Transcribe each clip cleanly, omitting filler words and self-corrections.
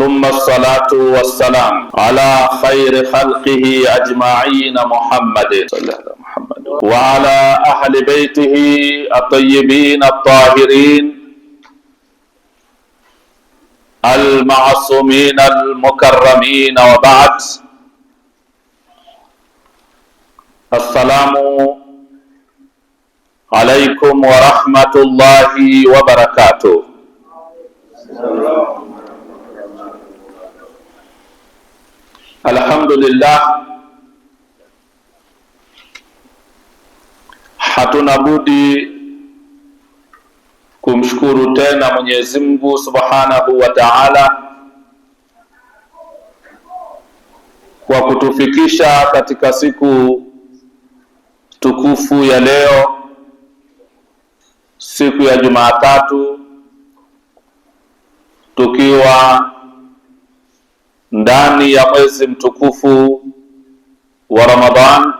ثم الصلاة والسلام على خير خلقه أجمعين محمد وعلى أهل بيته الطيبين الطاهرين المعصومين المكرمين، وبعد. السلام عليكم ورحمة الله وبركاته. Alhamdulillah, hatuna budi kumshukuru tena Mwenyezi Mungu Subhanahu wa Ta'ala kwa kutufikisha katika siku tukufu ya leo, siku ya Jumatatu, tukiwa ndani ya mwezi mtukufu wa Ramadhan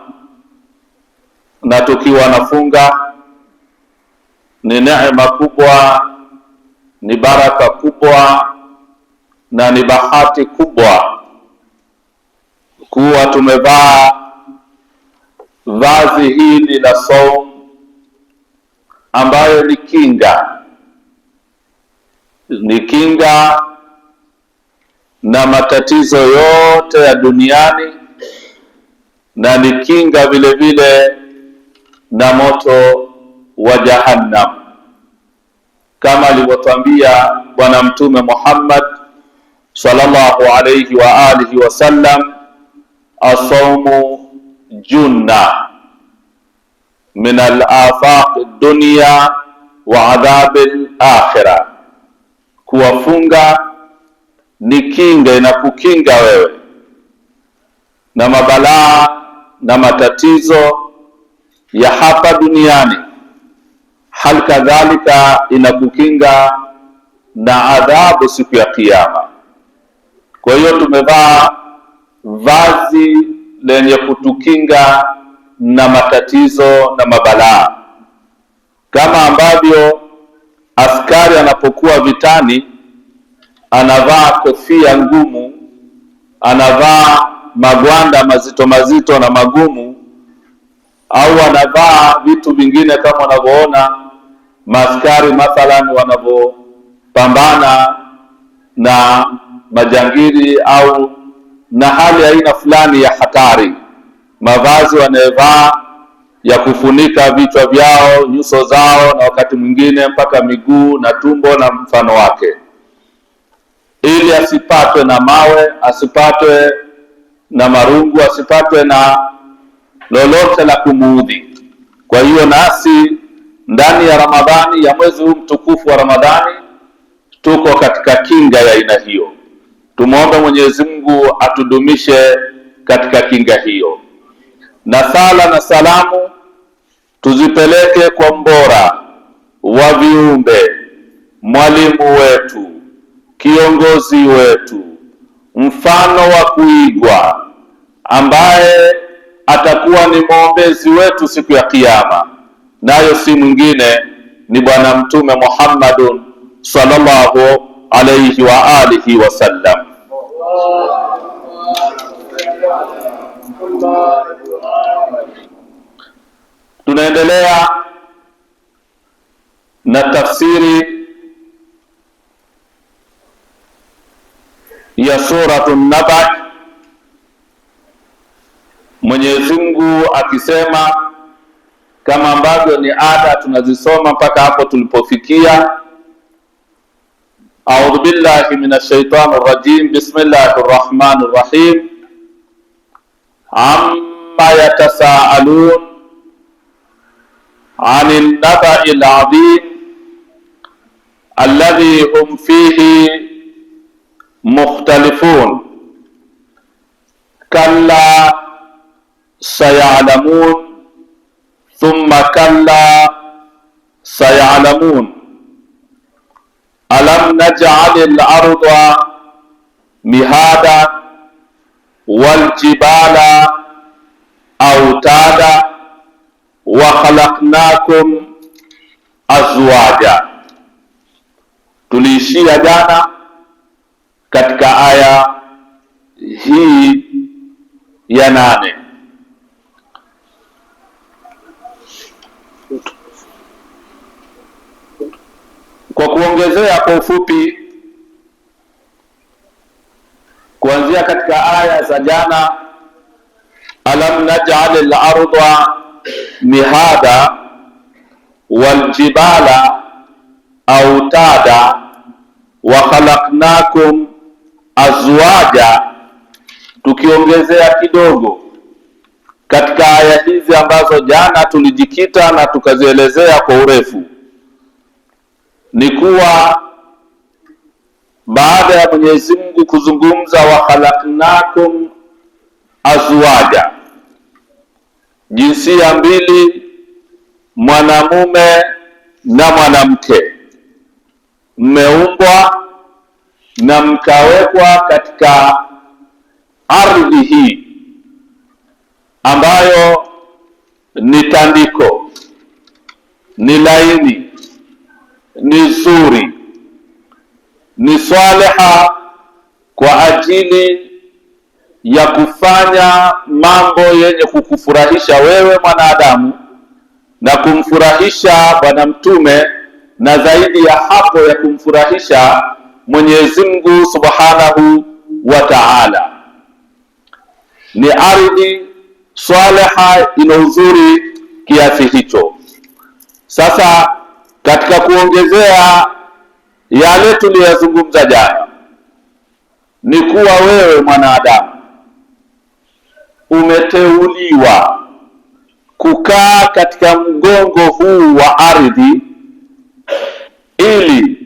na tukiwa nafunga. Ni neema kubwa, ni baraka kubwa na ni bahati kubwa kuwa tumevaa vazi hili la saum, ambayo ni kinga na matatizo yote ya duniani, na ni kinga vile vile na moto wa Jahannam, kama alivyotwambia Bwana Mtume Muhammad sallallahu alayhi wa alihi wasallam, as-sawmu junna min al-afaq ad-dunya wa adhab al-akhirah, kuwafunga ni kinga, inakukinga wewe na mabalaa na matatizo ya hapa duniani, hali kadhalika inakukinga na adhabu siku ya Kiyama. Kwa hiyo tumevaa vazi lenye kutukinga na matatizo na mabalaa, kama ambavyo askari anapokuwa vitani anavaa kofia ngumu, anavaa magwanda mazito mazito na magumu, au anavaa vitu vingine kama wanavyoona maaskari mathalan wanavyopambana na majangili au na hali aina fulani ya hatari. Mavazi wanayovaa ya kufunika vichwa vyao, nyuso zao, na wakati mwingine mpaka miguu na tumbo na mfano wake, ili asipatwe na mawe, asipatwe na marungu, asipatwe na lolote la kumuudhi. Kwa hiyo nasi ndani ya Ramadhani, ya mwezi huu mtukufu wa Ramadhani, tuko katika kinga ya aina hiyo. Tumuombe Mwenyezi Mungu atudumishe katika kinga hiyo, na sala na salamu tuzipeleke kwa mbora wa viumbe, mwalimu wetu, kiongozi wetu, mfano wa kuigwa, ambaye atakuwa ni mwombezi wetu siku ya Kiyama, nayo si mwingine ni Bwana Mtume Muhammadun sallallahu alayhi wa alihi wasallam. Tunaendelea na tafsiri ya Suratun Naba, Mwenyezi Mungu akisema, kama ambavyo ni ada tunazisoma mpaka hapo tulipofikia. A'udhu billahi minash shaitanir rajim. Bismillahir rahmanir rahim. Amma yatasaalun 'anil naba'il 'adhim alladhi hum fihi mukhtalifun kalla sayalamun thumma kalla sayalamun alam naj'alil arda mihada wal jibala autada wa khalaqnakum azwaja. Tuliishia jana katika aya hii ya 8. Kwa kuongezea kwa ufupi, kuanzia katika aya za jana, alam naj'al al-ardha mihada wal jibala autada wa khalaqnakum azwaja, tukiongezea kidogo katika aya hizi ambazo jana tulijikita na tukazielezea kwa urefu, ni kuwa baada ya Mwenyezi Mungu kuzungumza wa khalaqnakum azwaja, jinsia mbili, mwanamume na mwanamke, mmeumbwa na mkawekwa katika ardhi hii ambayo ni tandiko, ni laini, ni nzuri, ni swaliha kwa ajili ya kufanya mambo yenye kukufurahisha wewe mwanadamu na kumfurahisha Bwana Mtume, na zaidi ya hapo ya kumfurahisha Mwenyezi Mungu Subhanahu wa Ta'ala. Ni ardhi swaliha ina uzuri kiasi hicho. Sasa katika kuongezea yale tuliyozungumza jana, ni kuwa wewe mwanadamu umeteuliwa kukaa katika mgongo huu wa ardhi ili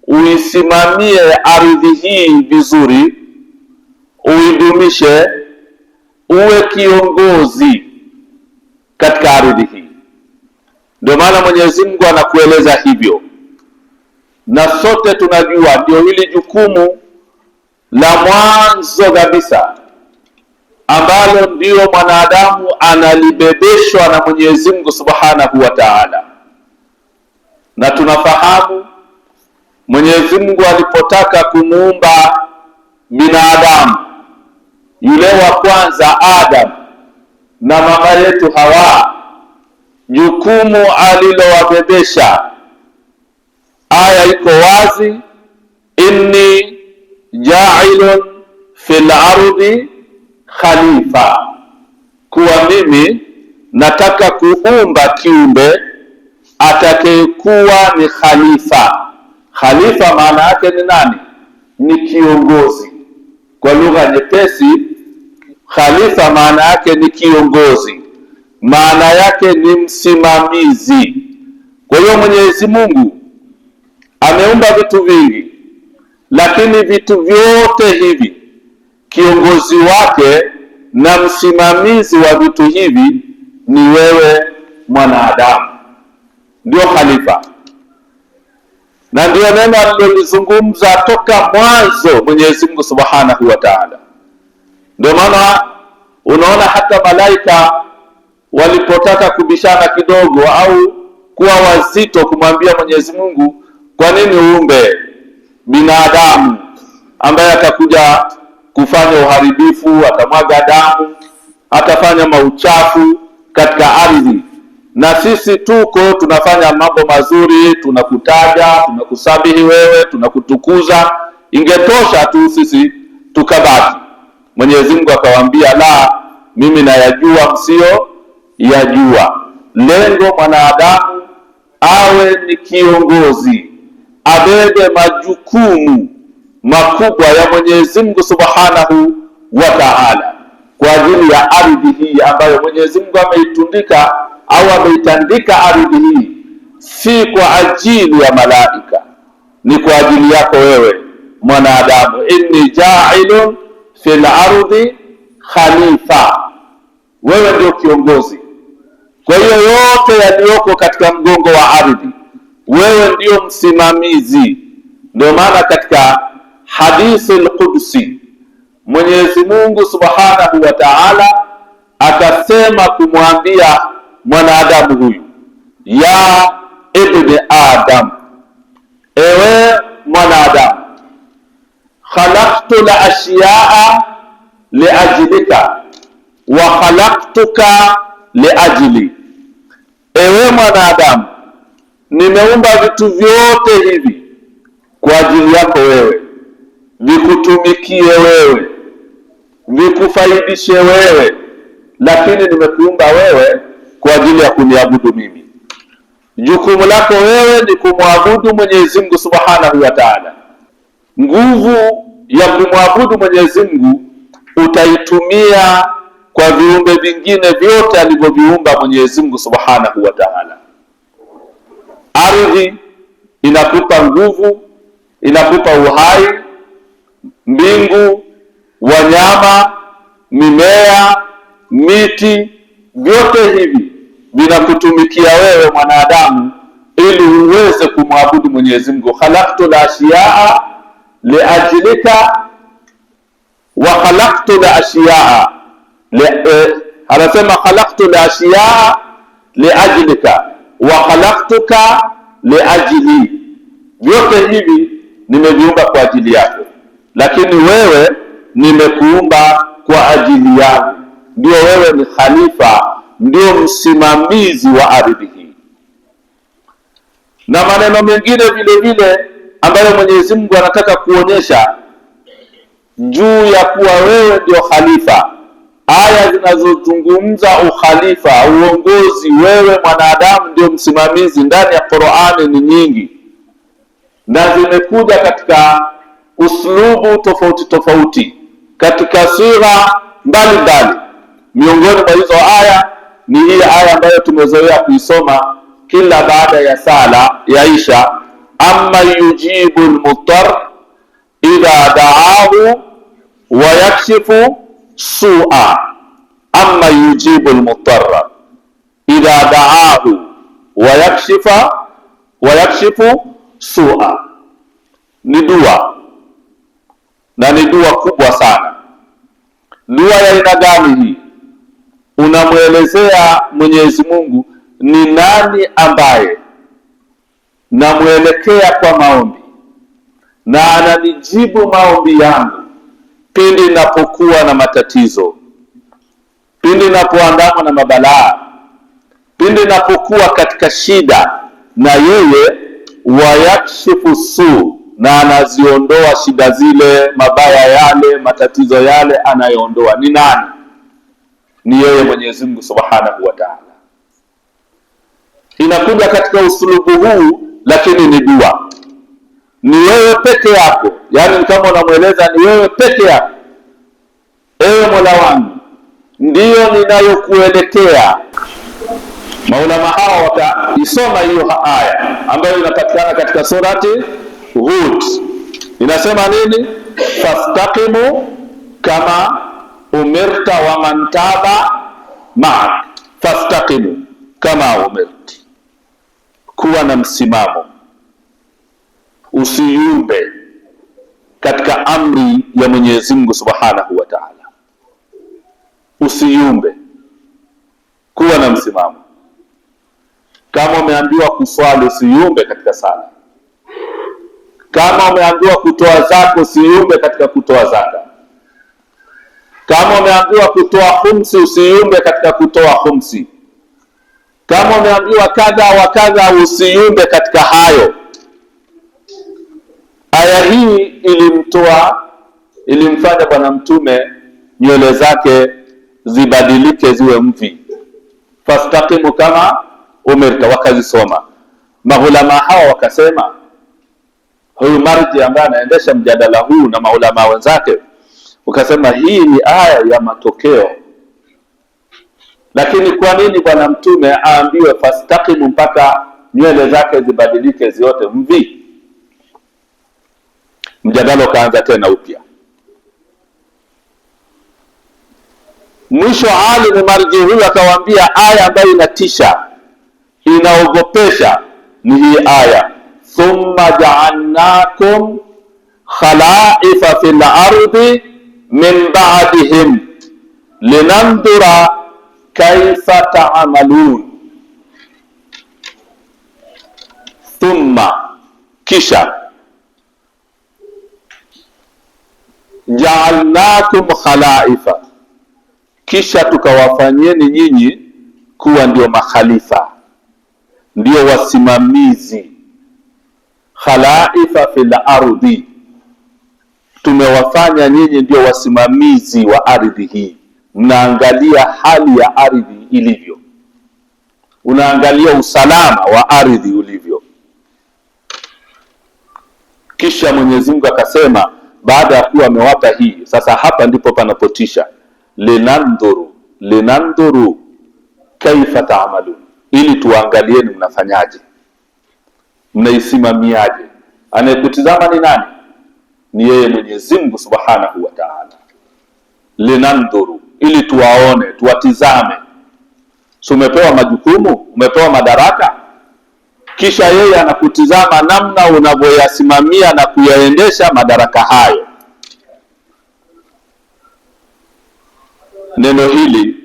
uisimamie ardhi hii vizuri, uidumishe, uwe kiongozi katika ardhi hii. Ndio maana Mwenyezi Mungu anakueleza hivyo, na sote tunajua ndio hili jukumu la mwanzo kabisa ambalo ndio mwanadamu analibebeshwa na Mwenyezi Mungu Subhanahu wa Ta'ala. Na tunafahamu Mwenyezi Mungu alipotaka kumuumba binadamu yule wa kwanza Adam na mama yetu Hawa, jukumu alilowabebesha, aya iko wazi, inni ja'ilun fil ardi khalifa, kuwa mimi nataka kuumba kiumbe atakayekuwa ni khalifa. Khalifa maana yake ni nani? Ni kiongozi. Kwa lugha nyepesi, khalifa maana yake ni kiongozi, maana yake ni msimamizi. Kwa hiyo Mwenyezi Mungu ameumba vitu vingi, lakini vitu vyote hivi kiongozi wake na msimamizi wa vitu hivi ni wewe mwanadamu, ndio khalifa. Na ndio neno alilolizungumza toka mwanzo Mwenyezi Mungu Subhanahu wa Ta'ala. Ndio maana unaona hata malaika walipotaka kubishana kidogo au kuwa wazito kumwambia Mwenyezi Mungu, kwa nini uumbe binadamu ambaye atakuja kufanya uharibifu, atamwaga damu, atafanya mauchafu katika ardhi, na sisi tuko tunafanya mambo mazuri, tunakutaja, tunakusabihi wewe, tunakutukuza, ingetosha tu sisi tukabaki. Mwenyezi Mungu akawaambia, la, mimi nayajua msio yajua. Lengo mwanadamu awe ni kiongozi, abebe majukumu makubwa ya Mwenyezi Mungu Subhanahu wa Ta'ala kwa ajili ya ardhi hii ambayo Mwenyezi Mungu ameitundika au ameitandika ardhi hii, si kwa ajili ya malaika, ni kwa ajili yako wewe mwanadamu. Inni ja'ilun fil ardi khalifa, wewe ndio kiongozi. Kwa hiyo yote yaliyoko katika mgongo wa ardhi, wewe ndio msimamizi. Ndio maana katika hadithi al-Qudsi Mwenyezi Mungu Subhanahu wa Ta'ala akasema kumwambia mwanadamu huyu, ya ibni Adam, ewe mwanadamu, khalaqtu la ashyaa liajlika wa khalaqtuka liajli, ewe mwanadamu, nimeumba vitu vyote hivi kwa ajili yako wewe, vikutumikie wewe, vikufaidishe wewe, lakini nimekuumba wewe kwa ajili ya kuniabudu mimi. Jukumu lako wewe ni kumwabudu Mwenyezi Mungu Subhanahu wa Ta'ala. Nguvu ya kumwabudu Mwenyezi Mungu utaitumia kwa viumbe vingine vyote alivyoviumba Mwenyezi Mungu Subhanahu wa Ta'ala. Ardhi inakupa nguvu, inakupa uhai. Mbingu, wanyama, mimea, miti, vyote hivi vinakutumikia wewe mwanadamu ili uweze kumwabudu Mwenyezi Mungu. Khalaqtu al-ashyaa liajlika wa khalaqtu al-ashyaa anasema khalaqtu al-ashyaa liajlika wa khalaqtuka liajli, vyote hivi nimeviumba kwa ajili yako, lakini wewe nimekuumba kwa ajili yangu. Ndio wewe ni khalifa, ndio msimamizi wa ardhi hii. Na maneno mengine vile vile ambayo Mwenyezi Mungu anataka kuonyesha juu ya kuwa wewe ndio khalifa. Aya zinazozungumza ukhalifa, uongozi, wewe mwanadamu ndio msimamizi ndani ya Qur'ani ni nyingi, na zimekuja katika uslubu tofauti tofauti, katika sura mbalimbali. Miongoni mwa hizo aya ni hii aya ambayo tumezoea kuisoma kila baada ya sala ya Isha, amma yujibu al-muttar idha da'ahu wa yakshifu su'a. Amma yujibu al-muttar idha da'ahu wa yakshifu su'a. Ni dua, na ni dua kubwa sana. Dua ya aina gani hii? Unamwelezea Mwenyezi Mungu ni nani ambaye namwelekea kwa maombi na ananijibu maombi yangu pindi ninapokuwa na matatizo, pindi ninapoandamwa na mabalaa, pindi ninapokuwa katika shida, na yeye wayakshifu su, na anaziondoa shida zile, mabaya yale, matatizo yale anayoondoa. Ni nani? Ni yeye Mwenyezi Mungu Subhanahu wa Ta'ala. Inakuja katika usulubu huu, lakini ni dua. Ni wewe peke yako, yani kama unamweleza ni wewe peke yako, ewe Mola wangu ndiyo ninayokuelekea. Maulama hawa wakaisoma hiyo aya ambayo inapatikana katika surati Hud. Inasema nini? Fastaqimu kama umirta wa man taba ma'ak. Fastaqimu kama umirta, kuwa na msimamo, usiyumbe katika amri ya Mwenyezi Mungu Subhanahu wa Ta'ala. Usiyumbe, kuwa na msimamo. Kama umeambiwa kuswali, usiyumbe katika sala. Kama umeambiwa kutoa zaka, usiyumbe katika kutoa zaka. Kama umeambiwa kutoa khumsi, usiyumbe katika kutoa khumsi. Kama umeambiwa kadha wa kadha, usiyumbe katika hayo. Aya hii ilimfanya Bwana Mtume nywele zake zibadilike ziwe mvi. Fastaqimu kama umirta, wakazisoma. Maulama hawa wakasema, huyu marji ambaye anaendesha mjadala huu na maulama wenzake, wakasema hii ni aya ya matokeo. Lakini kwa nini Bwana Mtume aambiwe fastaqimu mpaka nywele zake zibadilike ziote mvi? Mjadala ukaanza tena upya. Mwisho alim marji huyu akawaambia aya ambayo inatisha, inaogopesha ni hii aya, thumma ja'alnakum khalaifa fil ardi min ba'dihim linandura kaifa ta'malun. Thumma, kisha, waja'alnakum khalaifa, kisha tukawafanyeni nyinyi kuwa ndio makhalifa, ndio wasimamizi. Khalaifa fil ardi, tumewafanya nyinyi ndio wasimamizi wa ardhi hii. Mnaangalia hali ya ardhi ilivyo, unaangalia usalama wa ardhi ulivyo. Kisha Mwenyezi Mungu akasema, baada ya kuwa amewapa hii, sasa hapa ndipo panapotisha, linandhuru kaifa ta'malun, ili tuangalieni mnafanyaje, mnaisimamiaje. Anayekutizama ni nani? Ni yeye Mwenyezi Mungu Subhanahu wa Ta'ala. Linandhuru, ili tuwaone, tuwatizame. So umepewa majukumu, umepewa madaraka, kisha yeye anakutizama namna unavyoyasimamia na kuyaendesha madaraka hayo. Neno hili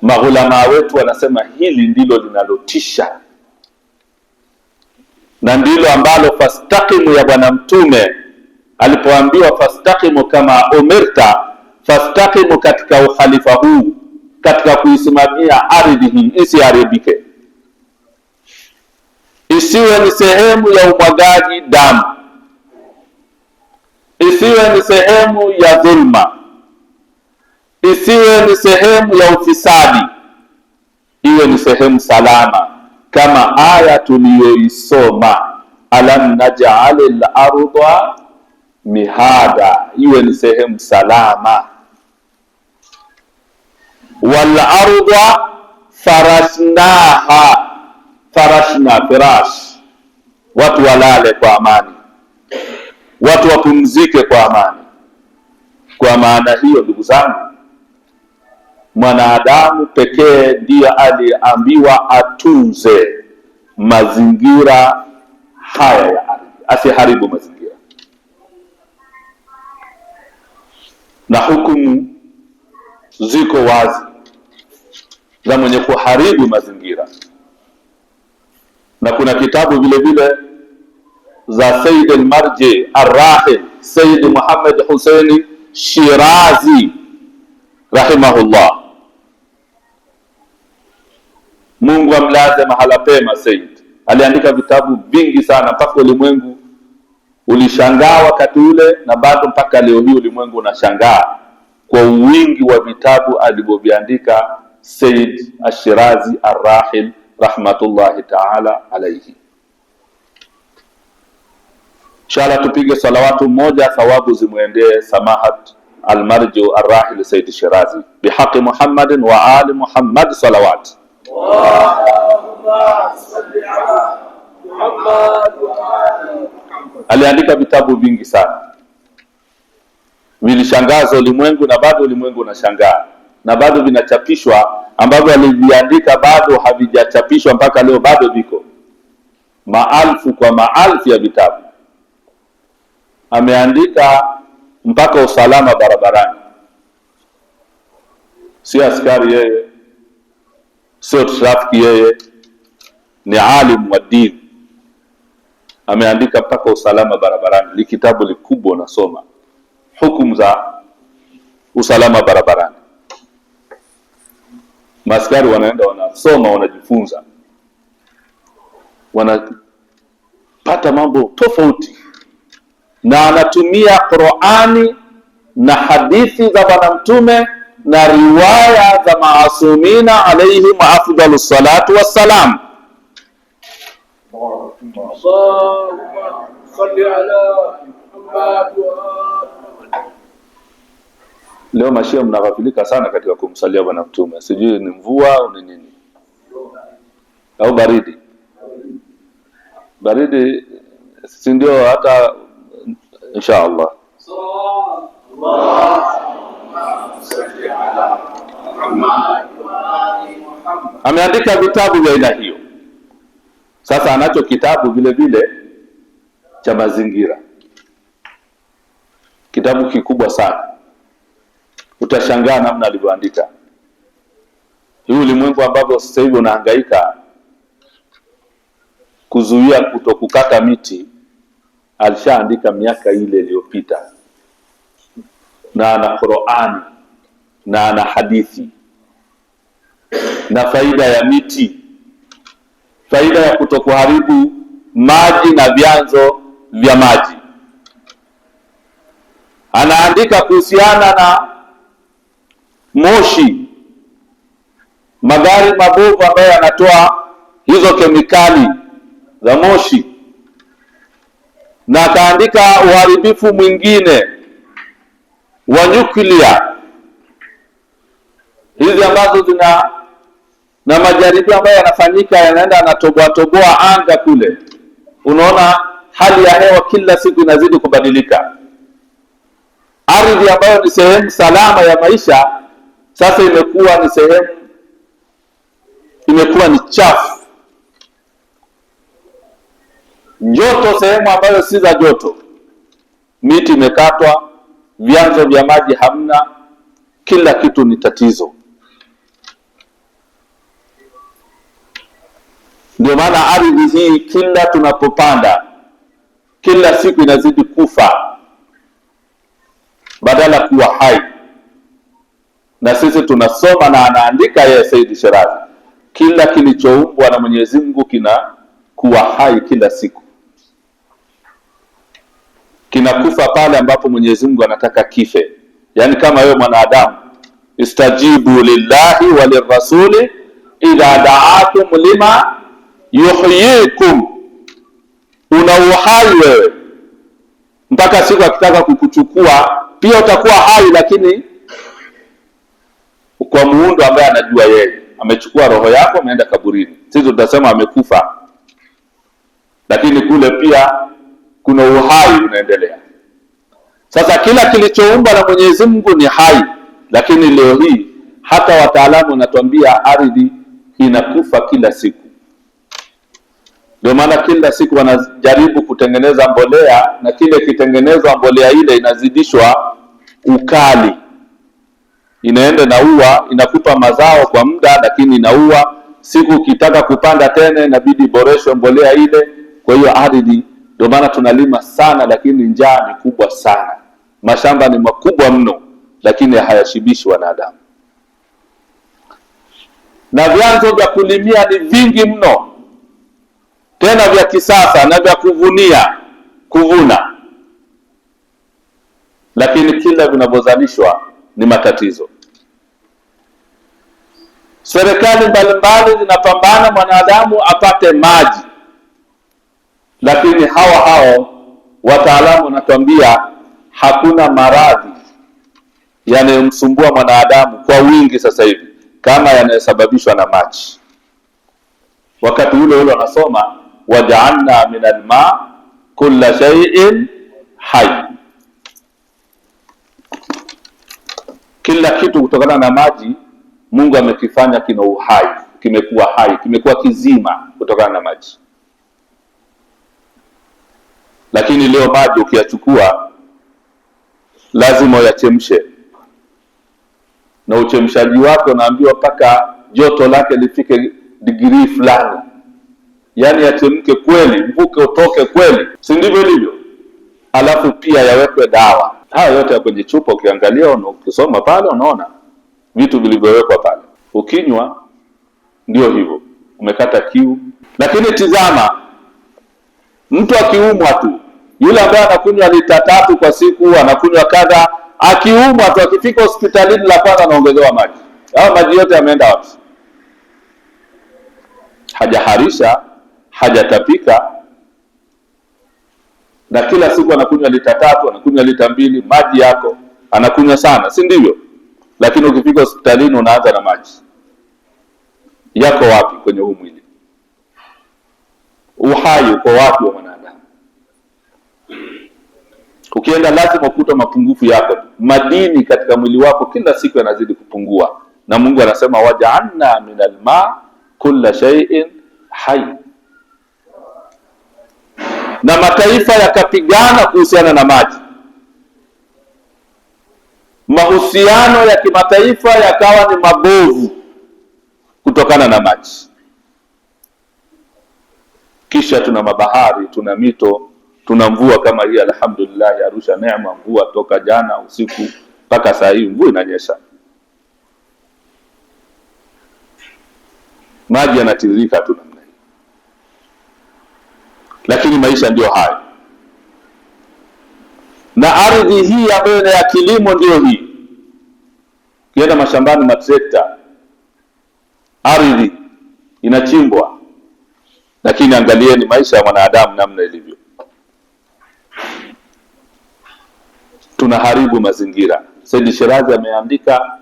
maulama wetu wanasema hili ndilo linalotisha, na ndilo ambalo fastaqimu ya Bwana Mtume alipoambiwa fastaqimu kama umirta, fastaqimu katika ukhalifa huu, katika kuisimamia ardhi hii isiharibike, isiwe ni sehemu ya umwagaji damu, isiwe ni sehemu ya dhulma, isiwe ni sehemu ya ufisadi, iwe ni sehemu salama, kama aya tuliyoisoma, alam naj'alil arda mihada, iwe ni sehemu salama. Wal arda farashnaha, farashna, firash, watu walale kwa amani, watu wapumzike kwa amani. Kwa maana hiyo, ndugu zangu, mwanadamu pekee ndiye aliambiwa atunze mazingira haya ya ardhi, asiharibu mazingira. Na hukumu ziko wazi za mwenye kuharibu mazingira, na kuna kitabu vile vile za Sayyid al-Marji ar-Rahil Sayyid Muhammad Hussein Shirazi rahimahullah, Mungu amlaze mahala pema. Sayyid aliandika vitabu vingi sana, mpaka ulimwengu ulishangaa wakati ule, na bado mpaka leo hii ulimwengu unashangaa kwa wingi wa vitabu alivyoviandika Sayyid Ashirazi Ar-Rahil rahmatullahi ta'ala alayhi. Inshallah tupige salawatu moja, thawabu zimwendee samahat al-Marju Ar-Rahil Sayyid Shirazi bihaqi Muhammadin wa ali Muhammad salawat. Allahumma salli ala Muhammad wa ali Muhammad. Aliandika vitabu vingi sana, vilishangaza ulimwengu, na bado ulimwengu unashangaa, na bado vinachapishwa, ambavyo aliviandika bado havijachapishwa mpaka leo, bado viko maalfu kwa maalfu ya vitabu. Ameandika mpaka usalama barabarani, si askari yeye, sio trafiki yeye, ni alim wa dini. Ameandika mpaka usalama barabarani, li kitabu likubwa, unasoma hukumu za usalama barabarani. Maskari wanaenda wanasoma, wanajifunza, wanapata mambo tofauti, na anatumia Qur'ani na hadithi za Bwana Mtume na riwaya za maasumina alayhim afdalus salatu wassalam. Allahumma salli ala Muhammad. Leo mashia mnaghafilika sana katika kumsalia Bwana Mtume, sijui ni mvua au ni nini, au baridi. Baridi si ndio? Hata inshallah ameandika vitabu vya aina hiyo. Sasa anacho kitabu vile vile cha mazingira, kitabu kikubwa sana, utashangaa namna alivyoandika. Huu ulimwengu ambao sasa hivi unahangaika kuzuia kutokukata miti, alishaandika miaka ile iliyopita. na ana Qur'ani na ana hadithi, na faida ya miti, faida ya kutokuharibu maji na vyanzo vya maji. Anaandika kuhusiana na moshi, magari mabovu ambayo yanatoa hizo kemikali za moshi, na akaandika uharibifu mwingine wa nyuklia, hizi ambazo zina na majaribio ambayo yanafanyika, yanaenda yanatoboa anga kule. Unaona hali ya hewa kila siku inazidi kubadilika. Ardhi ambayo ni sehemu salama ya maisha sasa imekuwa ni chafu. Joto sehemu ambayo si za joto, miti imekatwa, vyanzo vya maji hamna, kila kitu ni tatizo. Ndio maana ardhi hii kila tunapopanda, kila siku inazidi kufa badala kuwa hai. Na sisi tunasoma, na anaandika yeye Said Shirazi, kila kilichoumbwa na Mwenyezi Mungu kinakuwa hai kila siku, kinakufa pale ambapo Mwenyezi Mungu anataka kife. Yani kama wewe mwanadamu, istajibu lillahi wa lirrasuli idha da'akum lima yuhyikum, una uhai wewe mpaka siku akitaka kukuchukua pia utakuwa hai, lakini kwa muundo ambaye anajua yeye. Amechukua roho yako, ameenda kaburini, sisi tutasema amekufa, lakini kule pia kuna uhai unaendelea. Sasa kila kilichoumbwa na Mwenyezi Mungu ni hai, lakini leo hii hata wataalamu wanatuambia ardhi inakufa kila siku. Ndio maana kila siku wanajaribu kutengeneza mbolea, na kile kitengenezwa mbolea ile inazidishwa ukali, inaenda inaua, inakupa mazao kwa muda, lakini inaua. Siku ukitaka kupanda tena inabidi iboreshwe mbolea ile. Kwa hiyo ardhi, ndio maana tunalima sana, lakini njaa ni kubwa sana. Mashamba ni makubwa mno, lakini hayashibishi wanadamu, na vyanzo vya kulimia ni vingi mno, tena vya kisasa na vya kuvuna, lakini kila vinavyozalishwa ni matatizo. Serikali mbalimbali zinapambana mwanadamu apate maji, lakini hao wataalamu wanatuambia hakuna maradhi yanayomsumbua mwanadamu kwa wingi sasa hivi kama yanayosababishwa na maji. Wakati ule wanasoma waja'alna min alma kulla shay'in hai, kila kitu kutokana na maji Mungu amekifanya kina uhai, kimekuwa hai, kimekuwa kizima kutokana na maji. Lakini leo maji ukiyachukua lazima uyachemshe, na uchemshaji wake unaambiwa mpaka joto lake lifike degree fulani, yani yachemke kweli, mvuke utoke kweli, si ndivyo ilivyo? Alafu pia yawekwe dawa. Haya yote ya kwenye chupa, ukiangalia ukisoma pale unaona vitu vilivyowekwa pale. Ukinywa ndio hivyo, umekata kiu. Lakini tizama, mtu akiumwa tu, yule ambaye anakunywa lita 3 kwa siku, anakunywa kadha, akiumwa tu, akifika hospitalini la kwanza anaongezewa maji. Hao maji yote yameenda wapi? Hajaharisha, hajatapika, na kila siku anakunywa lita 3, anakunywa lita 2, maji yako anakunywa sana, si ndivyo? Lakini ukifika hospitalini unaanza na maji. Yako wapi kwenye huu mwili? Uhai uko wapi wa mwanadamu? Ukienda lazima ukuta mapungufu yako. Madini katika mwili wako kila siku yanazidi kupungua, na Mungu anasema waja'alna min alma kulla shay'in hai. Na mataifa yakapigana kuhusiana na maji, mahusiano ya kimataifa yakawa ni mabovu kutokana na maji. Kisha tuna mabahari, tuna mito, tuna mvua kama hii alhamdulillah, Arusha neema, mvua toka jana usiku mpaka saa hii mvua inanyesha, maji yanatiririka tu namna hii. Lakini maisha ndio hayo, na ardhi hii ambayo ni ya kilimo ndio hii. Kienda mashambani, matrekta, ardhi inachimbwa, lakini angalieni maisha ya mwanadamu namna ilivyo. Tunaharibu mazingira. Said Shirazi ameandika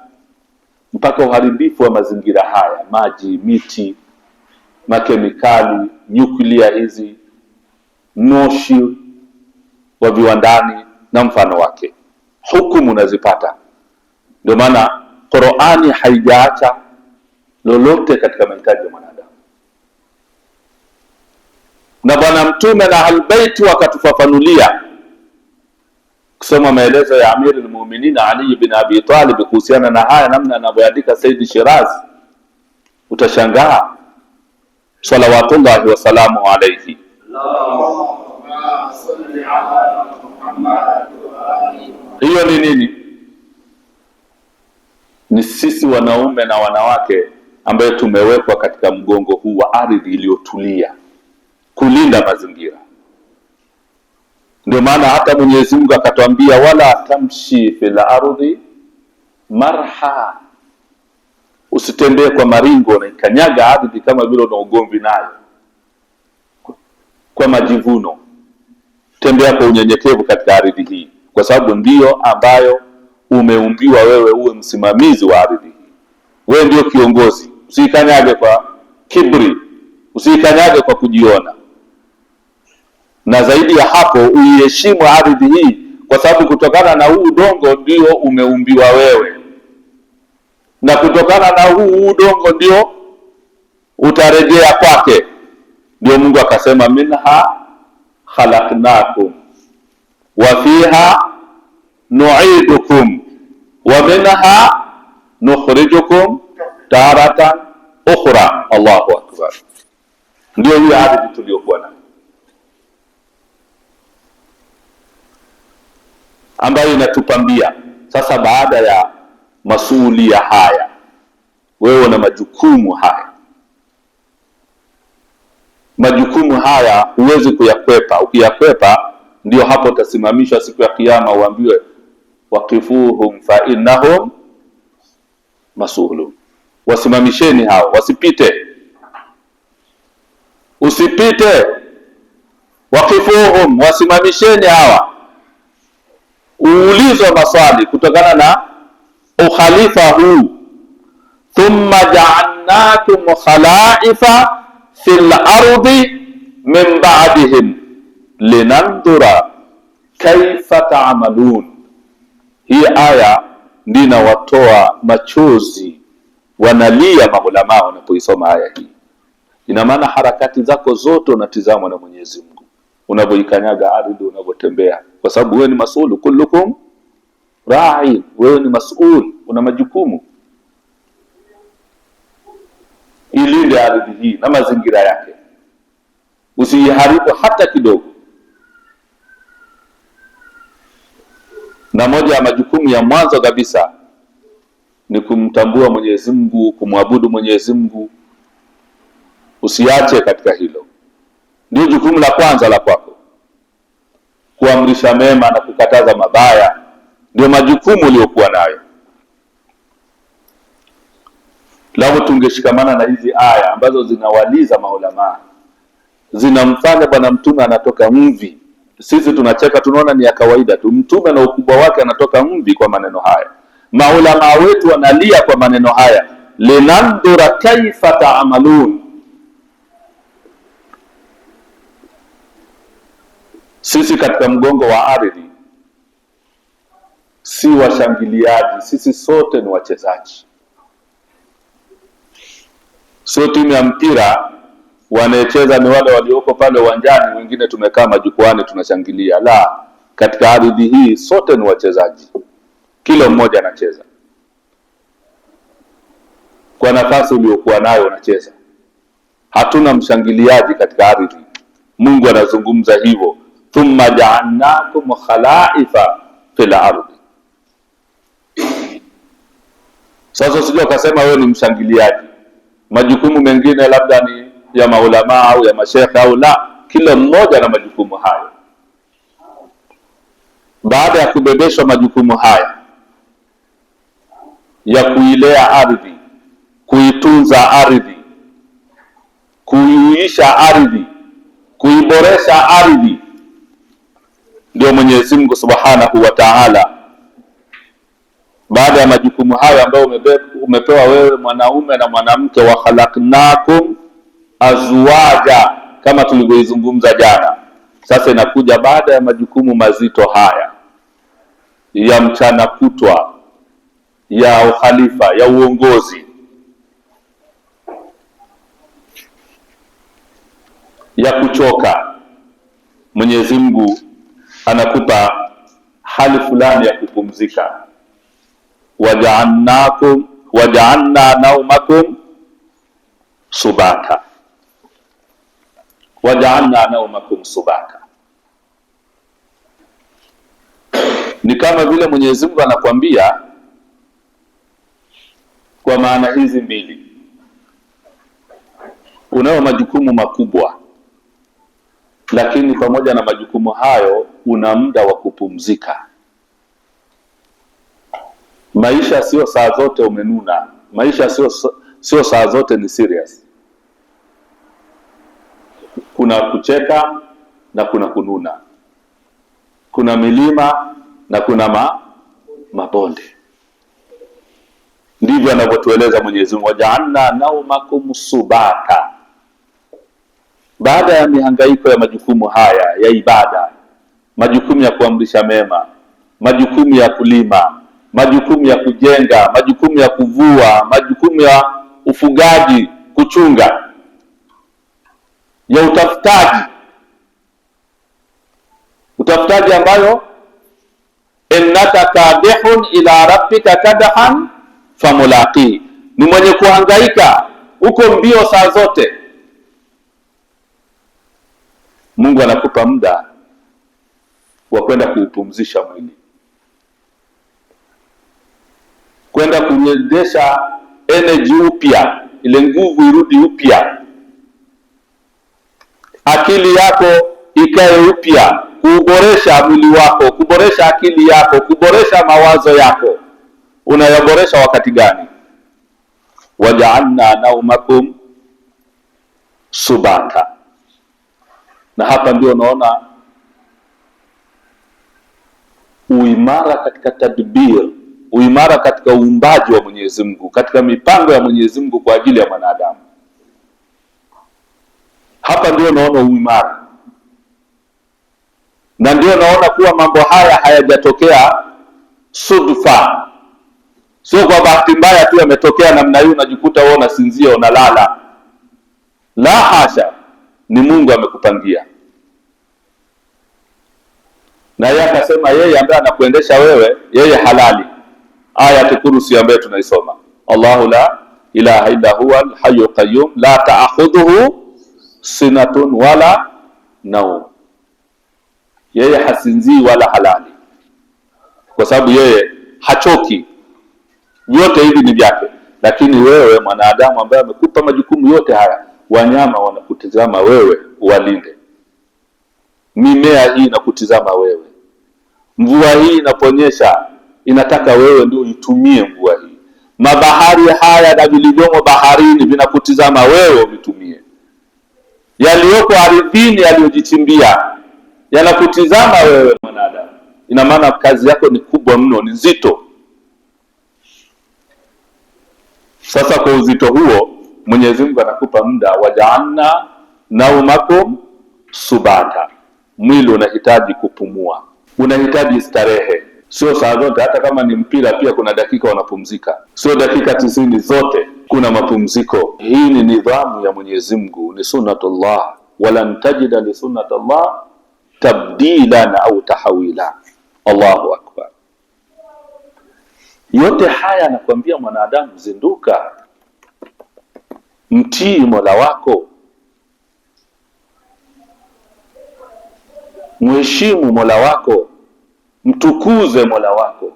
mpaka uharibifu wa mazingira haya, maji, miti, makemikali, nyuklia hizi, moshi wa viwandani na mfano wake, hukumu unazipata. Ndio maana Qur'ani haijaacha lolote katika mahitaji ya mwanadamu, na Bwana Mtume na Ahlulbayt wakatufafanulia. Kusoma maelezo ya Amir al-Mu'minin Ali ibn Abi Talib kuhusiana na haya, namna anavyoandika Said Shirazi, utashangaa. Salawatullahi wa salamu alayhi. Hiyo ni nini? Ni sisi wanaume na wanawake ambaye tumewekwa katika mgongo huu wa ardhi iliyotulia kulinda mazingira. Ndio maana hata Mwenyezi Mungu akatwambia, wala tamshi fil ardhi marha, usitembee kwa maringo na ikanyaga ardhi kama vile una ugomvi nayo, kwa majivuno. Tembea kwa unyenyekevu katika ardhi hii, kwa sababu ndiyo ambayo umeumbiwa wewe uwe msimamizi wa ardhi hii. Wewe ndio kiongozi. Usikanyage kwa kibri, usikanyage kwa kujiona. Na zaidi ya hapo, uiheshimu ardhi hii, kwa sababu kutokana na huu udongo ndio umeumbiwa wewe, na kutokana na huu udongo ndio utarejea kwake. Ndio Mungu akasema, minha khalaqnakum wa fiha nu'idukum wa minha nukhrijukum taratan ukhra. Allahu akbar. Ndio hii ardhi tuliyokuwa nayo, ambayo inatupambia. Sasa baada ya masuhulia haya, wewe una majukumu haya. Majukumu haya huwezi kuyakwepa. Ukiyakwepa, ndio hapo utasimamishwa siku ya Kiyama, uambiwe waqifuhum fa innahum mas'ulun. Wasimamisheni hao, wasipite, usipite. Waqifuhum, wasimamisheni hawa, uulizwe maswali kutokana na ukhalifa huu. Thumma ja'alnakum khalaifa fil ardi min ba'dihim linandura kaifa ta'malun. Hii aya ndio inawatoa machozi, wanalia maulama wanapoisoma aya hii. Ina maana harakati zako zote unatizamwa na Mwenyezi Mungu, unavyoikanyaga ardhi, unavyotembea, kwa sababu wewe ni mas'ul. Kullukum ra'i, wewe ni mas'ul, una majukumu. Ilinde ardhi hii na mazingira yake, usiharibu hata kidogo. Na moja ya majukumu ya mwanzo kabisa ni kumtambua Mwenyezi Mungu, kumwabudu Mwenyezi Mungu. Usiache katika hilo, ndio jukumu la kwanza la kwako. Kuamrisha mema na kukataza mabaya ndio majukumu uliyokuwa nayo. Lao tungeshikamana na hizi aya ambazo zinawaliza maulama, zinamfanya Bwana Mtume anatoka mvi. Sisi tunacheka, tunaona ni ya kawaida tu. Mtume na ukubwa wake anatoka mvi kwa maneno haya. Maulama wetu wanalia kwa maneno haya, linandura kaifa ta'malun. Sisi katika mgongo wa ardhi si washangiliaji, sisi sote ni wachezaji. Sio timu ya mpira wanacheza ni wale walioko pale uwanjani, wengine tumekaa majukwani tunashangilia. La, katika ardhi hii sote ni wachezaji, kila mmoja anacheza kwa nafasi uliyokuwa nayo unacheza. Hatuna mshangiliaji katika ardhi. Mungu anazungumza hivyo, thumma ja'alnakum khalaifa fil ardi. Sasa sijui ukasema wewe ni mshangiliaji, majukumu mengine labda ni ya maulama au ya mashekhe au la, kila mmoja na majukumu hayo. Baada ya kubebeshwa majukumu haya ya kuilea ardhi, kuitunza ardhi, kuiuisha ardhi, kuiboresha ardhi, ndio Mwenyezi Mungu Subhanahu wa Ta'ala, baada ya majukumu hayo ambayo umepewa wewe mwanaume na mwanamke, wa khalaqnakum azwaja, kama tulivyoizungumza jana. Sasa inakuja baada ya majukumu mazito haya ya mchana kutwa, ya ukhalifa, ya uongozi, ya kuchoka, Mwenyezi Mungu anakupa hali fulani ya kupumzika. waja'alna naumakum subata, waja'alna naumakum subata. Ni kama vile Mwenyezi Mungu anakuambia kwa maana hizi mbili, unayo majukumu makubwa, lakini pamoja na majukumu hayo una muda wa kupumzika. Maisha sio saa zote umenuna, maisha sio saa zote ni serious. Kuna kucheka na kuna kununa, kuna milima na kuna mabonde. Ndivyo anavyotueleza Mwenyezi Mungu, waja'alna naumakum subata. Baada ya mihangaiko ya majukumu haya ya ibada, majukumu ya kuamrisha mema, majukumu ya kulima, majukumu ya kujenga, majukumu ya kuvua, majukumu ya ufugaji, kuchunga, ya utafutaji ambayo innaka kadihun ila rabbika kadahan famulaqi, ni mwenye kuhangaika uko mbio saa zote. Mungu anakupa muda wa kwenda kuupumzisha mwili, kwenda kurejesha energy upya, ile nguvu irudi upya, akili yako ikae upya, kuboresha mwili wako, kuboresha akili yako, kuboresha mawazo yako. Unayaboresha wakati gani? Waja'alna naumakum subata. Na hapa ndio unaona uimara katika tadbir, uimara katika uumbaji wa Mwenyezi Mungu, katika mipango ya Mwenyezi Mungu kwa ajili ya mwanadamu. Hapa ndio unaona uimara, na ndio unaona kuwa mambo haya hayajatokea sudfa, sio kwa bahati mbaya tu yametokea namna hiyo unajikuta wewe unasinzia unalala. La hasha, ni Mungu amekupangia. Na yeye akasema yeye ambaye anakuendesha wewe, yeye halali. Aya Kursi ambayo tunaisoma, Allahu la ilaha illa huwa al-hayyul qayyum la ta'khudhuhu sinatun wala naum. Yeye hasinzii wala halali, kwa sababu yeye hachoki. Vyote hivi ni vyake. Lakini wewe mwanadamu ambaye amekupa majukumu yote haya, wanyama wanakutizama wewe uwalinde, mimea hii inakutizama wewe, mvua hii inaponyesha inataka wewe ndio itumie mvua hii, mabahari haya na vilivyomo baharini vinakutizama wewe uvitumie, yaliyoko ardhini yaliyojichimbia yanakutizama wewe mwanadamu. Ina maana kazi yako ni kubwa mno, ni nzito. Sasa kwa uzito huo Mwenyezi Mungu anakupa muda, waja'alna naumakum subata. Mwili unahitaji kupumua, unahitaji starehe, sio saa zote. Hata kama ni mpira pia kuna dakika wanapumzika, sio dakika 90 zote, kuna mapumziko. Hii ni nidhamu ya Mwenyezi Mungu, ni sunnatullah, walan tajida li sunnatullah tabdilan au tahawila. Allahu akbar. Yote haya anakuambia mwanadamu, zinduka, mtii Mola wako, mheshimu Mola wako, mtukuze Mola wako,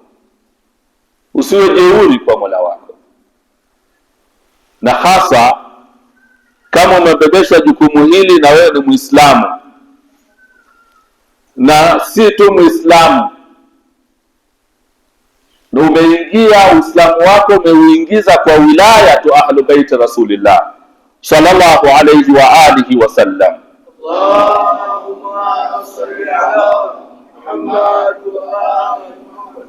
usiwe jeuri kwa Mola wako. na hasa kama umebebeshwa jukumu hili na wewe ni Muislamu, na si tu Muislamu, na umeingia Uislamu wako umeuingiza kwa wilaya tu ahlu bait Rasulillah sallallahu alayhi wa alihi wasallam. Allahumma salli ala Muhammad wa ali Muhammad.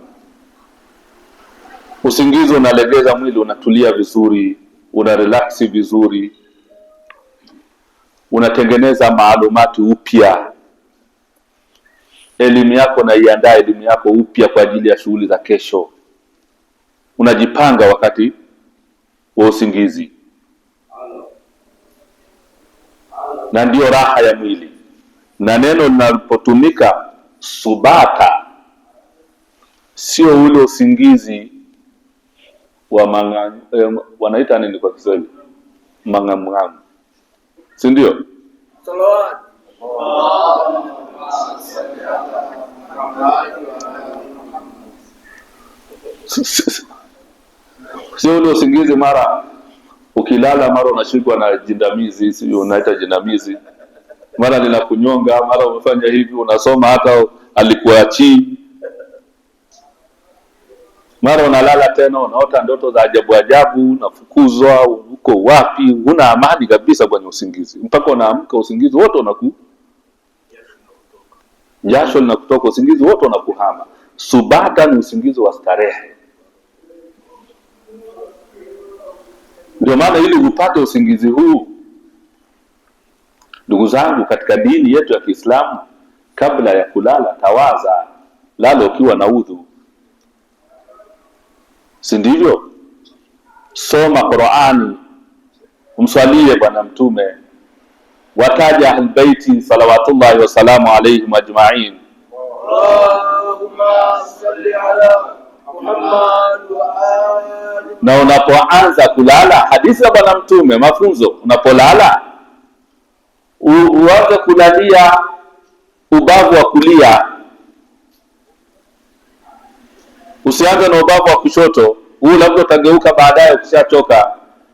Usingizi unalegeza mwili, unatulia vizuri, una relax vizuri, unatengeneza maalumati upya, elimu yako na iandaa elimu yako upya kwa ajili ya shughuli za kesho. Unajipanga wakati wa usingizi, na ndio raha ya mwili. Na neno linapotumika subata, sio ule usingizi wa wanaita nini kwa Kiswahili, mangamngamu, si ndio? Salawat. Sio ule usingizi mara ukilala mara unashikwa na jindamizi, sio unaita jindamizi, mara linakunyonga, mara umefanya hivi, unasoma hata alikuachii, mara unalala tena unaota ndoto za ajabu ajabu, unafukuzwa, uko wapi, huna amani kabisa kwenye usingizi, mpaka unaamka usingizi wote jasho linakutoka, usingizi wote unakuhama. Subata ni usingizi wa starehe. Ndio maana ili upate usingizi huu, ndugu zangu, katika dini yetu ya Kiislamu, kabla ya kulala tawaza, lala ukiwa na udhu, si ndivyo? Soma Qur'ani, umswalie bwana Mtume, wataja ahlulbaiti salawatullahi wasalamu alayhim ajma'in. Allahumma salli ala Muhammad wa ali. Na unapoanza kulala, hadithi ya bwana Mtume, mafunzo, unapolala uanze kulalia ubavu wa kulia, usianze na ubavu wa kushoto. Huu labda utageuka baadaye ukishachoka,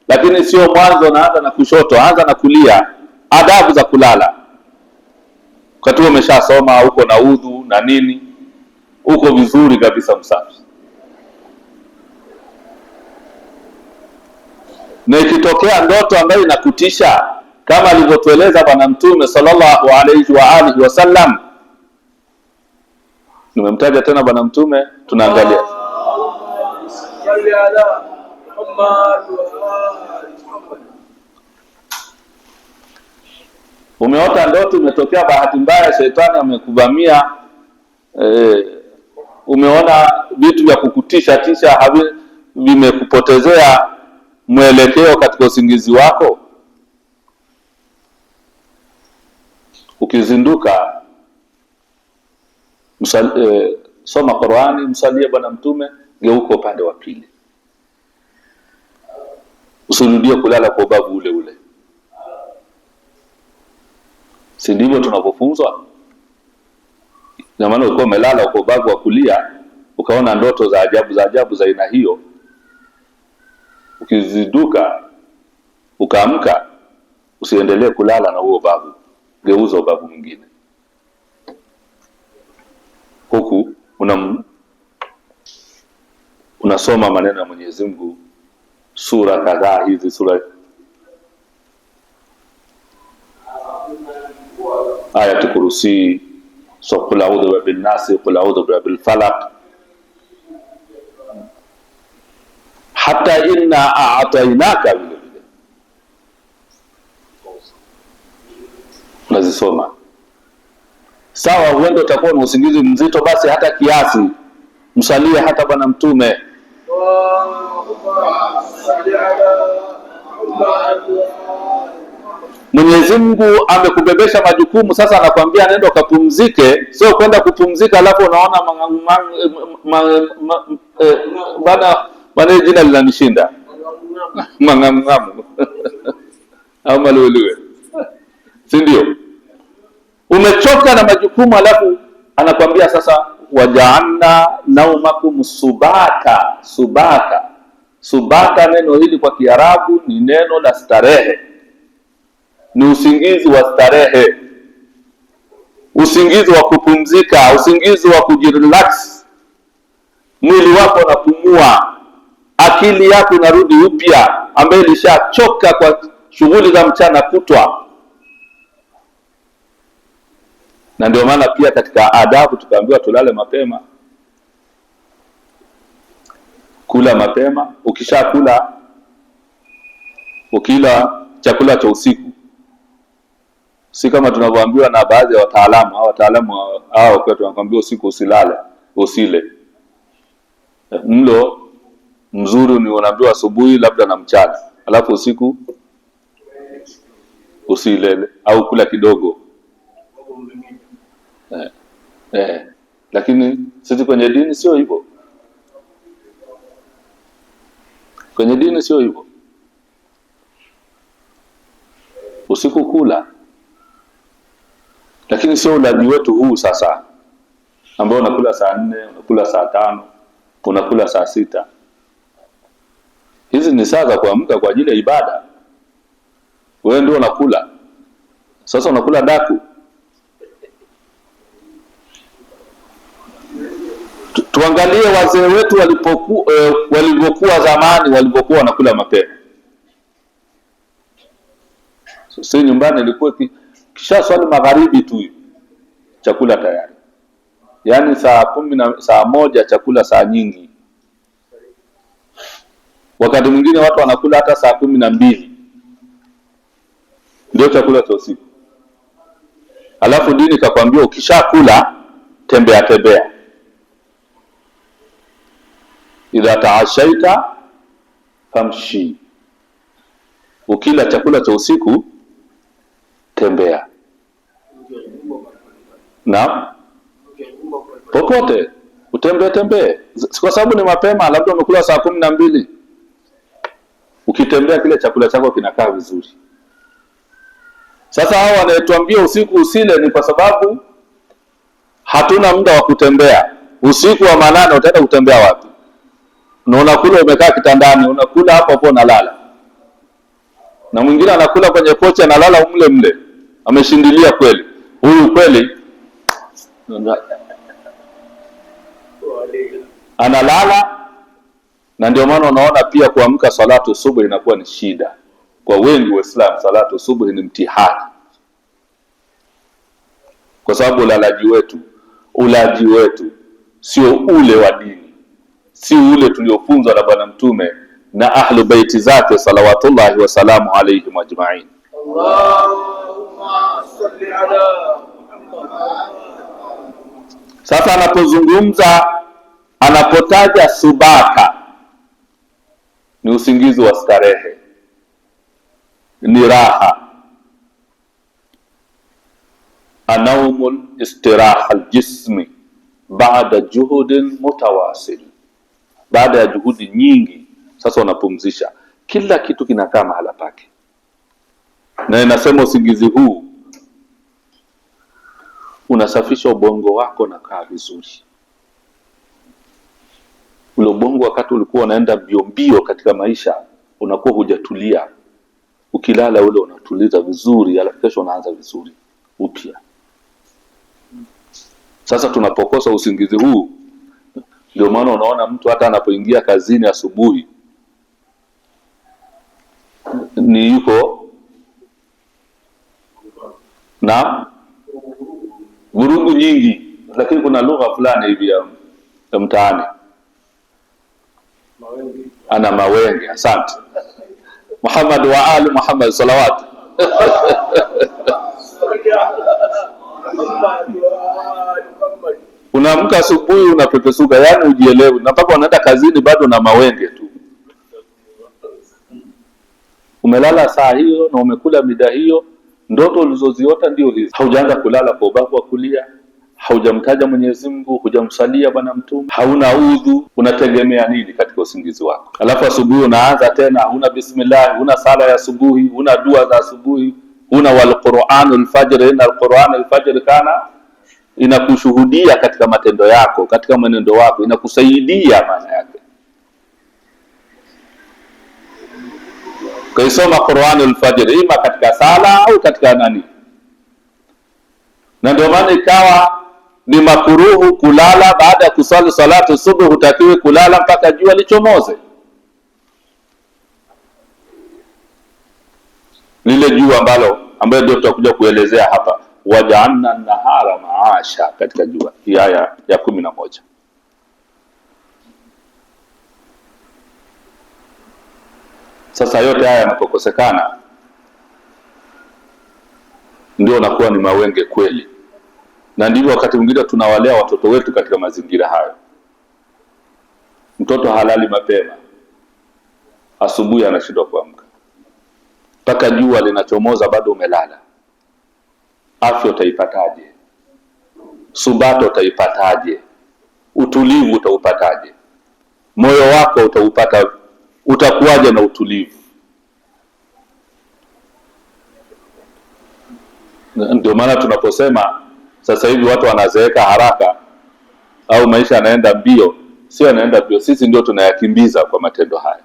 lakini sio mwanzo naanza na kushoto, anza na kulia. Adabu za kulala, wakati umeshasoma, uko na udhu na nini, uko vizuri kabisa, msafi. Na ikitokea ndoto ambayo inakutisha, kama alivyotueleza bwana Mtume sallallahu alayhi wa alihi wasallam, nimemtaja tena bwana Mtume, tunaangalia umeota ndoto, umetokea bahati mbaya, shetani amekuvamia, umeona vitu vya kukutisha tisha, vimekupotezea mwelekeo katika usingizi wako. Ukizinduka, soma Qur'ani, msalie bwana Mtume, geuka upande wa pili, usirudie kulala kwa ubavu ule ule. Si ndivyo tunavyofunzwa? Na maana uko umelala kwa ubavu wa kulia, ukaona ndoto za ajabu za aina hiyo, ukizinduka ukaamka, usiendelee kulala na huo ubavu, geuza ubavu mwingine, huku unasoma maneno ya Mwenyezi Mungu, sura kadhaa hizi, sura Ayatul Kursi, so qul a'udhu birabbin nas, qul a'udhu birabbil falaq, hata inna a'tainaka, vile vile unazisoma. Sawa, huenda utakuwa na usingizi mzito, basi hata kiasi, msalie hata bwana Mtume. Mwenyezi Mungu amekubebesha majukumu, sasa anakuambia nenda ukapumzike, sio kwenda kupumzika alafu unaona bana jina linanishinda mangamngamu au maluluwe, si ndio? Umechoka na majukumu, alafu anakuambia sasa waja'alna naumakum subata. Subata, neno hili kwa Kiarabu ni neno la starehe, ni usingizi wa starehe, usingizi wa kupumzika, usingizi wa kujirelax. Mwili wako unapumua, akili yako inarudi upya, ambaye ilishachoka kwa shughuli za mchana kutwa. Na ndio maana pia katika adabu tukaambiwa tulale mapema, kula mapema. Ukishakula, ukila chakula cha usiku, si kama tunavyoambiwa na baadhi ya wataalamu hao kwa tunakwambia usiku usilale, usile. Mlo mzuri ni unaambiwa asubuhi labda na mchana, alafu usiku usilele au kula kidogo. Lakini sisi kwenye dini sio hivyo. Kwenye dini sio hivyo. Usiku kula, lakini sio ulaji wetu huu sasa, ambao unakula saa 4, unakula saa 5, unakula saa 6. Hizi ni saa za kuamka kwa ajili ya ibada. Wewe ndio unakula. Sasa unakula daku. Tuangalie wazee wetu walivyokuwa zamani, walivyokuwa wanakula mapema. Sisi nyumbani ilikuwa kisha swali magharibi tu chakula tayari. Yaani saa 10 na saa 1 chakula saa nyingi. Wakati mwingine watu wanakula hata saa 12 ndio chakula cha usiku. Alafu dini kakwambia ukishakula tembea. Idha taashaita famshi, ukila chakula cha usiku tembea. Na popote utembee, kwa sababu ni mapema, labda umekula saa 12. Ukitembea kile chakula chako kinakaa vizuri. Sasa hao wanatuambia usiku usile ni kwa sababu hatuna muda wa kutembea. Usiku wa manane utaenda kutembea wapi? Na unakula umekaa kitandani, unakula hapo unalala. Na mwingine anakula kwenye kochi analala mle, ameshindilia kweli. Huyu kweli analala. Na ndio maana unaona pia kuamka salatu subuhi inakuwa ni shida kwa wengi wa Islam. Salatu subuhi ni mtihani, kwa sababu ulaji wetu sio ule wa dini, si ule tuliofunzwa na Bwana Mtume na ahlu baiti zake salawatullahi wa salamu alayhim ajma'in. Allahumma salli ala Muhammad. Sasa anapotaja subata ni usingizi wa starehe, ni raha, anaumul istiraha aljismi baada juhudin mutawasil, baada ya juhudi nyingi. Sasa unapumzisha, kila kitu kinakaa mahala pake. Na inasema usingizi huu unasafisha ubongo wako na kaa vizuri. Ule ubongo wakati ulikuwa unaenda mbio katika maisha, unakuwa hujatulia. Ukilala ule unatuliza vizuri, alafu kesho unaanza vizuri upya. Sasa tunapokosa usingizi huu, ndio maana unaona mtu hata anapoingia kazini asubuhi ni yuko na vurugu nyingi. Lakini kuna lugha fulani hivi ya mtaani, ana mawenge. Asante Muhammad wa ali Muhammad salawat. Unaamka asubuhi unapepesuka, yani ujielewi, na mpaka unaenda kazini bado na mawenge tu. Umelala saa hiyo na umekula mida hiyo, ndoto ulizoziota ndio hizi. Haujaanza kulala kwa ubavu wa kulia, haujamtaja Mwenyezi Mungu, hujamsalia Bwana Mtume, hauna udhu. Unategemea nini katika usingizi wako? Alafu asubuhi unaanza tena, huna bismillah, huna sala ya asubuhi, huna dua za asubuhi, huna wal Qur'anul fajr. Inna al-Qur'anul fajr kana, inakushuhudia katika matendo yako, katika mwenendo wako, inakusaidia maana yake. kaisoma Qur'an al-Fajr ima katika sala au katika nani. Na ndio maana ikawa ni makuruhu kulala baada ya kusali salatu subuh, hutakiwi kulala mpaka jua lichomoze, lile jua ambayo ndio tutakuja kuelezea hapa. Waja'alna an-nahara ma'asha, katika jua hii aya ya 11. Sasa yote haya yanapokosekana ndio nakuwa ni mawenge kweli, na ndivyo wakati mwingine tunawalea watoto wetu katika mazingira hayo. Mtoto halali mapema, asubuhi anashindwa kuamka, mpaka jua linachomoza bado umelala. Afya utaipataje? Subato utaipataje? Utulivu utaupataje? Moyo wako utakuwaje na utulivu? Ndio maana tunaposema sasa hivi watu wanazeeka haraka au maisha yanaenda mbio, sio yanaenda mbio, sisi ndio tunayakimbiza kwa matendo haya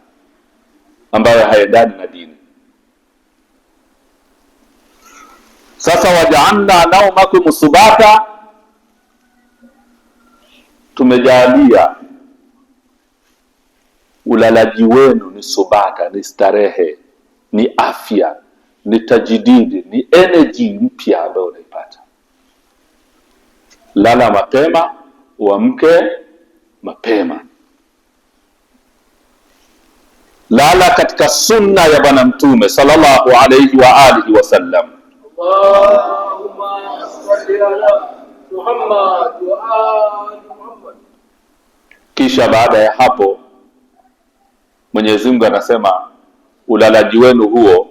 ambayo hayaendani na dini. Sasa waja'alna naumakum subata, tumejalia ulalaji wenu ni subata, ni starehe, ni afya, ni tajdidi, ni energy mpya ambayo unaipata. Lala mapema, uamke mapema. Lala katika sunna ya Bwana Mtume sallallahu alayhi wa alihi wasallam. Allahumma salli ala Muhammad wa ali Muhammad. Kisha baada ya hapo Mwenyezi Mungu anasema ulalaji wenu huo,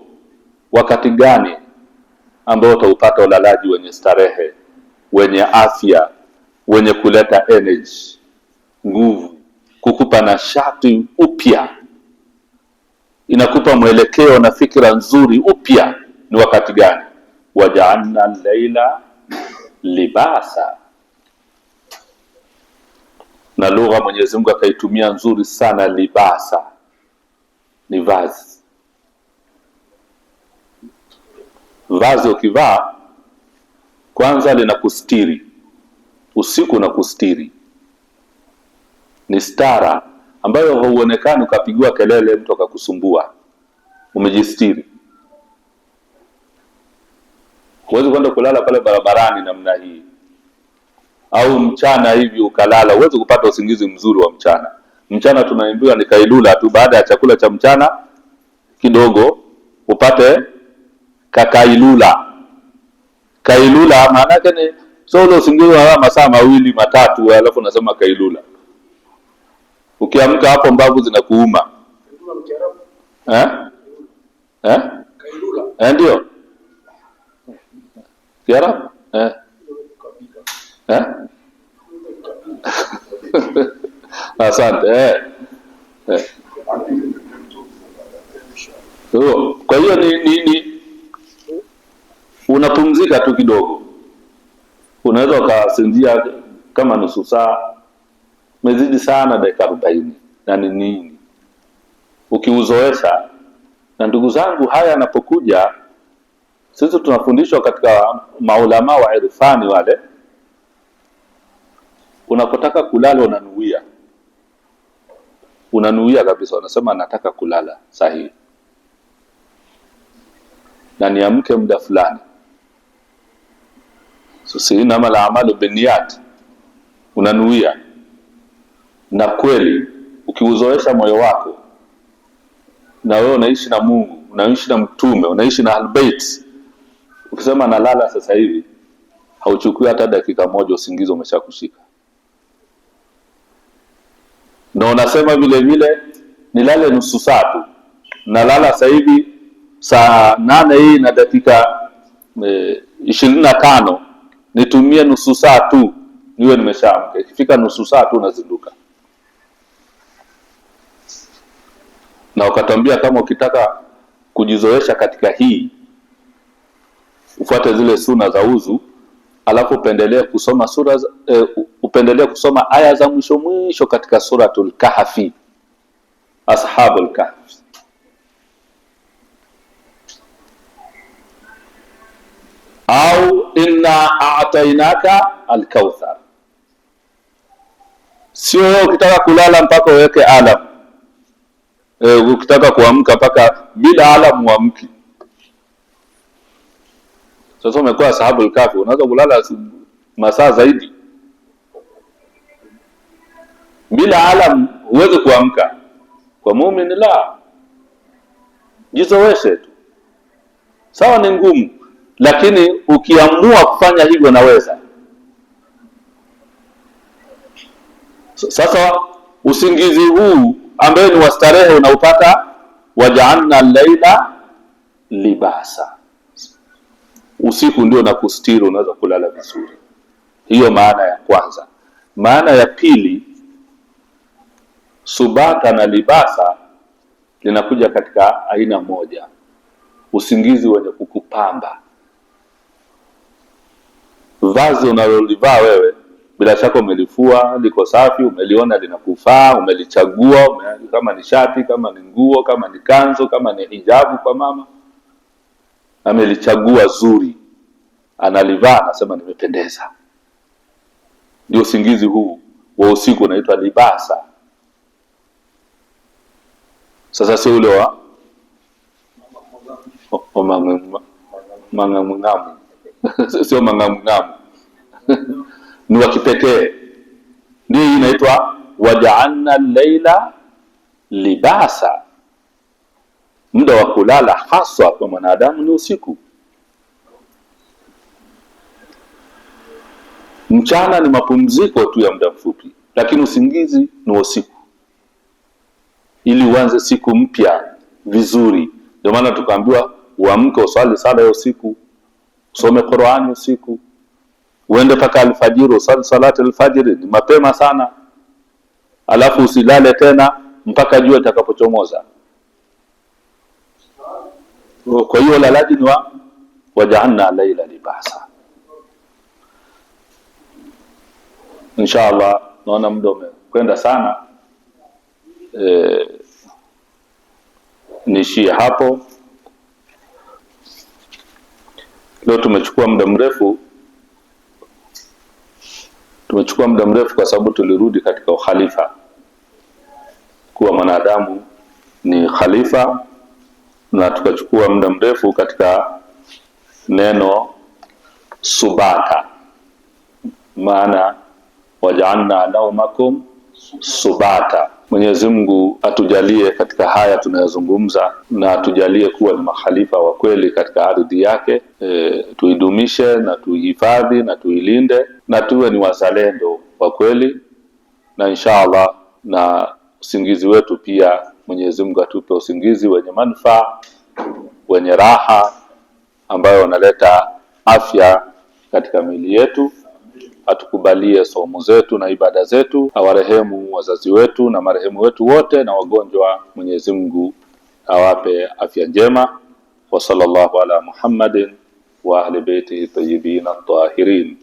wakati gani ambao utaupata ulalaji wenye starehe, wenye afya, wenye kuleta energy, nguvu, kukupa nashati upya, inakupa mwelekeo na fikra nzuri upya, ni wakati gani? Waja'alna al-laila libasa. Na lugha Mwenyezi Mungu akaitumia nzuri sana, libasa ni vazi. Vazi ukivaa kwanza linakustiri usiku na kustiri, ni stara ambayo hauonekani ukapigiwa kelele mtu akakusumbua, umejistiri. Huwezi kwenda kulala pale barabarani namna hii au mchana hivi ukalala, huwezi kupata usingizi mzuri wa mchana. Mchana tunaambiwa ni kailula tu, baada ya chakula cha mchana kidogo upate kakailula. Kailula maana yake ni solo usingizi wa masaa 2 matatu, alafu unasema kailula. Ukiamka hapo mbavu zinakuuma. Kailula. Ndio. Kiarabu? Asante. Kwa hiyo ni unapumzika tu kidogo, unaweza ukasinzia kama nusu saa, mezidi sana dakika 40, na nini ukiuzoesha. Na ndugu zangu, haya yanapokuja sisi tunafundishwa katika maulama wa irfani wale, unapotaka kulala unanuia kabisa, unasema nataka kulala sahihi na niamke muda fulani. Inama al-a'malu binniyat, unanuia. Na kweli ukiuzoesha moyo wako, na wewe unaishi na Mungu, unaishi na Mtume, unaishi na Ahlulbayt, ukisema nalala sasa hivi, hauchukui hata dakika moja usingizi umeshakushika. Na unasema vile nilale nusu saa tu, nalala sasa hivi saa 8 hii na dakika 25, nitumie nusu saa tu niwe nimeshaamka. Ikifika nusu saa tu unazinduka. Na ukatambia kama ukitaka kujizoesha katika hii, ufuate zile suna za uzu, alafu upendelee kusoma aya za mwisho katika suratul Kahfi, Ashabul Kahfi. au inna a'tainaka al-kauthar. Sio wewe ukitaka kulala mpaka uweke alam, ukitaka kuamka mpaka bila alam uamki. Sasa umekuwa ashabul kafi, unaweza kulala masaa zaidi bila alam, huwezi kuamka. Kwa muumini la, jizoweshe tu. Sawa ni ngumu, lakini ukiamua kufanya hivyo naweza. Sasa usingizi huu ambaye ni wastarehe unaupata, waja'alna al-laila libasa, usiku ndio na kustiri, unaweza kulala vizuri. Hiyo maana ya kwanza. Maana ya pili, subata na libasa linakuja katika aina moja, usingizi wenye kukupamba. Vazi unalolivaa wewe bila shaka umelifua, liko safi, umeliona linakufaa, umelichagua, kama ni shati, kama ni nguo, kama ni kanzo, kama ni hijabu kwa mama, amelichagua zuri, analivaa, anasema nimependeza. Ndio usingizi huu wa usiku unaitwa libasa. Sasa sio ule wa mangamungamu sio mangamungamu ni wa kipekee. Ndio inaitwa waja'alna al-laila libasa. Muda wa kulala haswa kwa mwanadamu ni usiku. Mchana ni mapumziko tu ya muda mfupi, lakini usingizi ni usiku, ili uanze siku mpya vizuri. Ndio maana tukaambiwa uamke usali sala ya usiku, usome Qur'ani usiku, uende paka alfajiri usali salati alfajiri, ni mapema sana. Alafu usilale tena mpaka jua itakapochomoza. Kwa hiyo lalaji ni waja'alna laila libasa. Inshallah, naona muda umekwenda sana, niishie hapo. Leo tumechukua muda mrefu kwa sababu tulirudi katika ukhalifa, kuwa mwanadamu ni khalifa, na tukachukua muda mrefu katika neno subata, maana waja'alna naumakum subata. Mwenyezi Mungu atujalie katika haya tunayozungumza, na atujalie kuwa ni makhalifa wa kweli katika ardhi yake. Tuidumishe na tuihifadhi na tuilinde, na tuwe ni wazalendo wa kweli, na inshallah na usingizi wetu pia Mwenyezi Mungu atupe usingizi wenye manufaa, wenye raha, ambayo unaleta afya katika miili yetu. Atukubalie somo zetu na ibada zetu, awarehemu wazazi wetu na marehemu wetu wote, na wagonjwa Mwenyezi Mungu awape afya njema. Wa sallallahu ala Muhammadin wa ahli baitihi tayyibin at-tahirin.